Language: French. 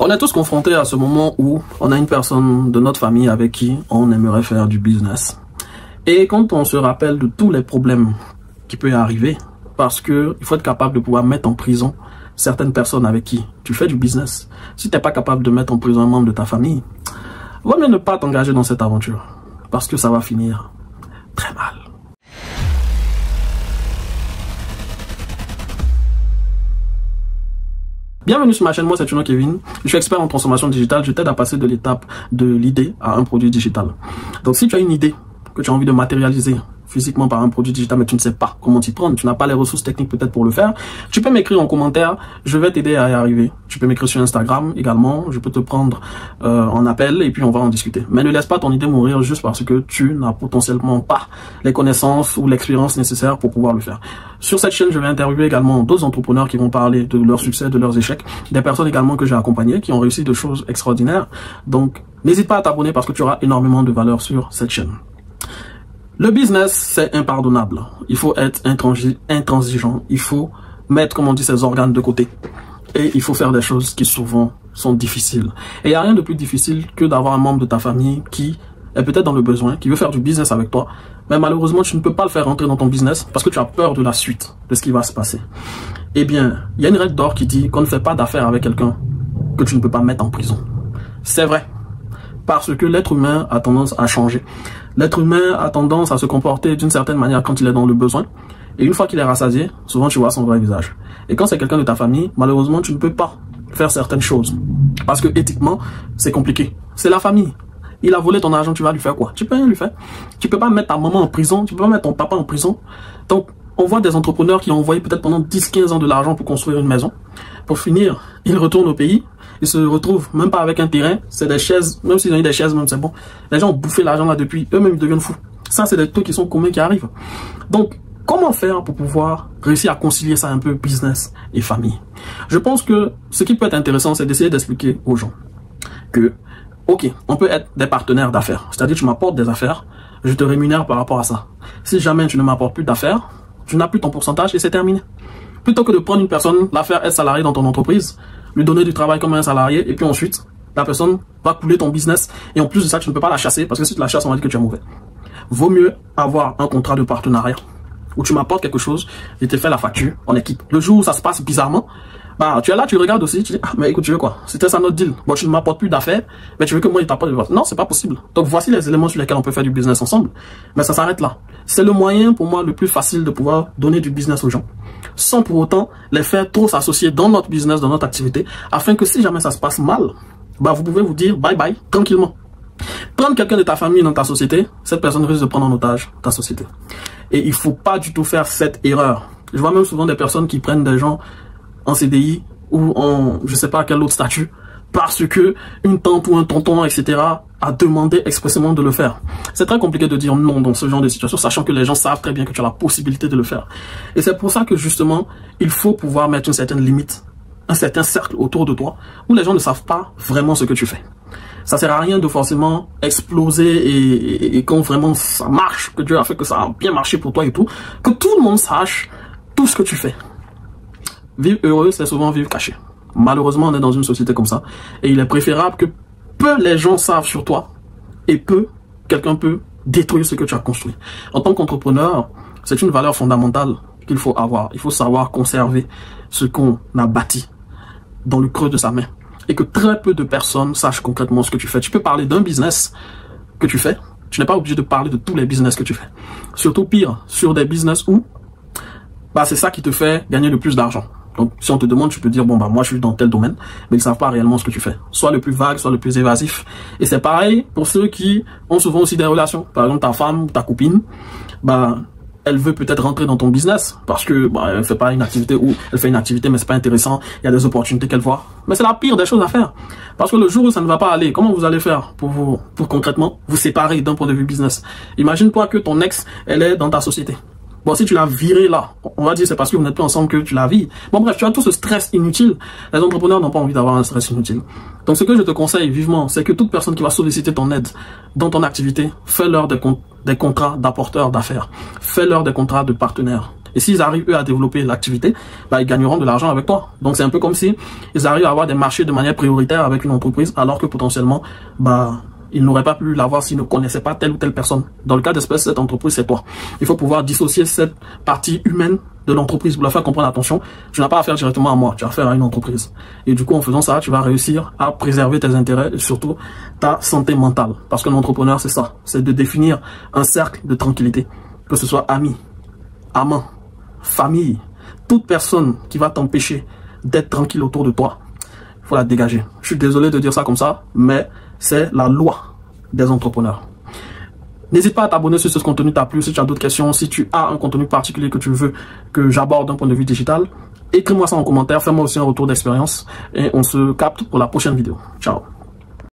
On est tous confrontés à ce moment où on a une personne de notre famille avec qui on aimerait faire du business. Et quand on se rappelle de tous les problèmes qui peuvent arriver, parce que il faut être capable de pouvoir mettre en prison certaines personnes avec qui tu fais du business. Si tu n'es pas capable de mettre en prison un membre de ta famille, vaut mieux ne pas t'engager dans cette aventure, parce que ça va finir très mal. Bienvenue sur ma chaîne, moi c'est Chuno Kevin, je suis expert en transformation digitale, je t'aide à passer de l'étape de l'idée à un produit digital. Donc si tu as une idée que tu as envie de matérialiser physiquement par un produit digital mais tu ne sais pas comment t'y prendre, tu n'as pas les ressources techniques peut-être pour le faire, tu peux m'écrire en commentaire, je vais t'aider à y arriver. Tu peux m'écrire sur Instagram également, je peux te prendre en appel et puis on va en discuter. Mais ne laisse pas ton idée mourir juste parce que tu n'as potentiellement pas les connaissances ou l'expérience nécessaire pour pouvoir le faire. Sur cette chaîne, je vais interviewer également d'autres entrepreneurs qui vont parler de leurs succès, de leurs échecs, des personnes également que j'ai accompagnées qui ont réussi de choses extraordinaires. Donc n'hésite pas à t'abonner parce que tu auras énormément de valeur sur cette chaîne. Le business, c'est impardonnable. Il faut être intransigeant. Il faut mettre, comme on dit, ses organes de côté. Et il faut faire des choses qui souvent sont difficiles. Et il n'y a rien de plus difficile que d'avoir un membre de ta famille qui est peut-être dans le besoin, qui veut faire du business avec toi. Mais malheureusement, tu ne peux pas le faire rentrer dans ton business parce que tu as peur de la suite, de ce qui va se passer. Eh bien, il y a une règle d'or qui dit qu'on ne fait pas d'affaires avec quelqu'un que tu ne peux pas mettre en prison. C'est vrai. Parce que l'être humain a tendance à changer. L'être humain a tendance à se comporter d'une certaine manière quand il est dans le besoin. Et une fois qu'il est rassasié, souvent tu vois son vrai visage. Et quand c'est quelqu'un de ta famille, malheureusement, tu ne peux pas faire certaines choses. Parce que éthiquement, c'est compliqué. C'est la famille. Il a volé ton argent, tu vas lui faire quoi? Tu peux rien lui faire. Tu peux pas mettre ta maman en prison, tu peux pas mettre ton papa en prison. Donc, on voit des entrepreneurs qui ont envoyé peut-être pendant 10-15 ans de l'argent pour construire une maison. Pour finir, ils retournent au pays. Ils se retrouvent même pas avec un terrain, c'est des chaises, même s'ils ont eu des chaises, même c'est bon. Les gens ont bouffé l'argent là depuis, eux-mêmes ils deviennent fous. Ça, c'est des trucs qui sont communs qui arrivent. Donc, comment faire pour pouvoir réussir à concilier ça un peu, business et famille? Je pense que ce qui peut être intéressant, c'est d'essayer d'expliquer aux gens que, ok, on peut être des partenaires d'affaires. C'est-à-dire, tu m'apportes des affaires, je te rémunère par rapport à ça. Si jamais tu ne m'apportes plus d'affaires, tu n'as plus ton pourcentage et c'est terminé. Plutôt que de prendre une personne, la faire être salarié dans ton entreprise, lui donner du travail comme un salarié, et puis ensuite, la personne va couler ton business, et en plus de ça, tu ne peux pas la chasser, parce que si tu la chasses, on va dire que tu es mauvais. Vaut mieux avoir un contrat de partenariat, où tu m'apportes quelque chose, je te fais la facture en équipe. Le jour où ça se passe bizarrement, bah, tu es là, tu regardes aussi, tu dis, ah, mais écoute, tu veux quoi? C'était ça notre deal. Bon, tu ne m'apportes plus d'affaires, mais tu veux que moi, je t'apporte de votre. Non, c'est pas possible. Donc, voici les éléments sur lesquels on peut faire du business ensemble. Mais ça s'arrête là. C'est le moyen, pour moi, le plus facile de pouvoir donner du business aux gens, sans pour autant les faire trop s'associer dans notre business, dans notre activité, afin que si jamais ça se passe mal, bah, vous pouvez vous dire bye bye, tranquillement. Prendre quelqu'un de ta famille dans ta société, cette personne risque de prendre en otage ta société. Et il faut pas du tout faire cette erreur. Je vois même souvent des personnes qui prennent des gens en CDI ou en je sais pas quel autre statut parce que une tante ou un tonton, etc. a demandé expressément de le faire. C'est très compliqué de dire non dans ce genre de situation, sachant que les gens savent très bien que tu as la possibilité de le faire. Et c'est pour ça que justement, il faut pouvoir mettre une certaine limite, un certain cercle autour de toi, où les gens ne savent pas vraiment ce que tu fais. Ça sert à rien de forcément exploser et quand vraiment ça marche, que Dieu a fait que ça a bien marché pour toi et tout, que tout le monde sache tout ce que tu fais. Vivre heureux, c'est souvent vivre caché. Malheureusement, on est dans une société comme ça. Et il est préférable que peu les gens savent sur toi et peu quelqu'un peut détruire ce que tu as construit. En tant qu'entrepreneur, c'est une valeur fondamentale qu'il faut avoir. Il faut savoir conserver ce qu'on a bâti dans le creux de sa main. Et que très peu de personnes sachent concrètement ce que tu fais. Tu peux parler d'un business que tu fais. Tu n'es pas obligé de parler de tous les business que tu fais. Surtout pire, sur des business où bah, c'est ça qui te fait gagner le plus d'argent. Donc, si on te demande, tu peux dire, bon, bah, moi, je suis dans tel domaine, mais ils ne savent pas réellement ce que tu fais. Soit le plus vague, soit le plus évasif. Et c'est pareil pour ceux qui ont souvent aussi des relations. Par exemple, ta femme ou ta copine, bah, elle veut peut-être rentrer dans ton business parce que, bah, elle fait pas une activité ou elle fait une activité, mais c'est pas intéressant. Il y a des opportunités qu'elle voit. Mais c'est la pire des choses à faire. Parce que le jour où ça ne va pas aller, comment vous allez faire pour concrètement vous séparer d'un point de vue business? Imagine-toi que ton ex, elle est dans ta société. Bon, si tu l'as viré là, on va dire c'est parce que vous n'êtes plus ensemble que tu l'as viré. Bon bref, tu as tout ce stress inutile. Les entrepreneurs n'ont pas envie d'avoir un stress inutile. Donc ce que je te conseille vivement, c'est que toute personne qui va solliciter ton aide dans ton activité, fais-leur des contrats d'apporteurs d'affaires. Fais-leur des contrats de partenaires. Et s'ils arrivent, eux, à développer l'activité, bah, ils gagneront de l'argent avec toi. Donc, c'est un peu comme si ils arrivent à avoir des marchés de manière prioritaire avec une entreprise, alors que potentiellement, bah, ils n'auraient pas pu l'avoir s'ils ne connaissaient pas telle ou telle personne. Dans le cas d'espèce, cette entreprise, c'est toi. Il faut pouvoir dissocier cette partie humaine de l'entreprise pour leur faire comprendre, attention, tu n'as pas affaire directement à moi, tu as affaire à une entreprise. Et du coup, en faisant ça, tu vas réussir à préserver tes intérêts et surtout ta santé mentale. Parce qu'un entrepreneur, c'est ça. C'est de définir un cercle de tranquillité. Que ce soit amis, amants, famille, toute personne qui va t'empêcher d'être tranquille autour de toi, il faut la dégager. Je suis désolé de dire ça comme ça, mais c'est la loi des entrepreneurs. N'hésite pas à t'abonner si ce contenu t'a plu, si tu as d'autres questions, si tu as un contenu particulier que tu veux que j'aborde d'un point de vue digital, écris-moi ça en commentaire, fais-moi aussi un retour d'expérience et on se capte pour la prochaine vidéo. Ciao.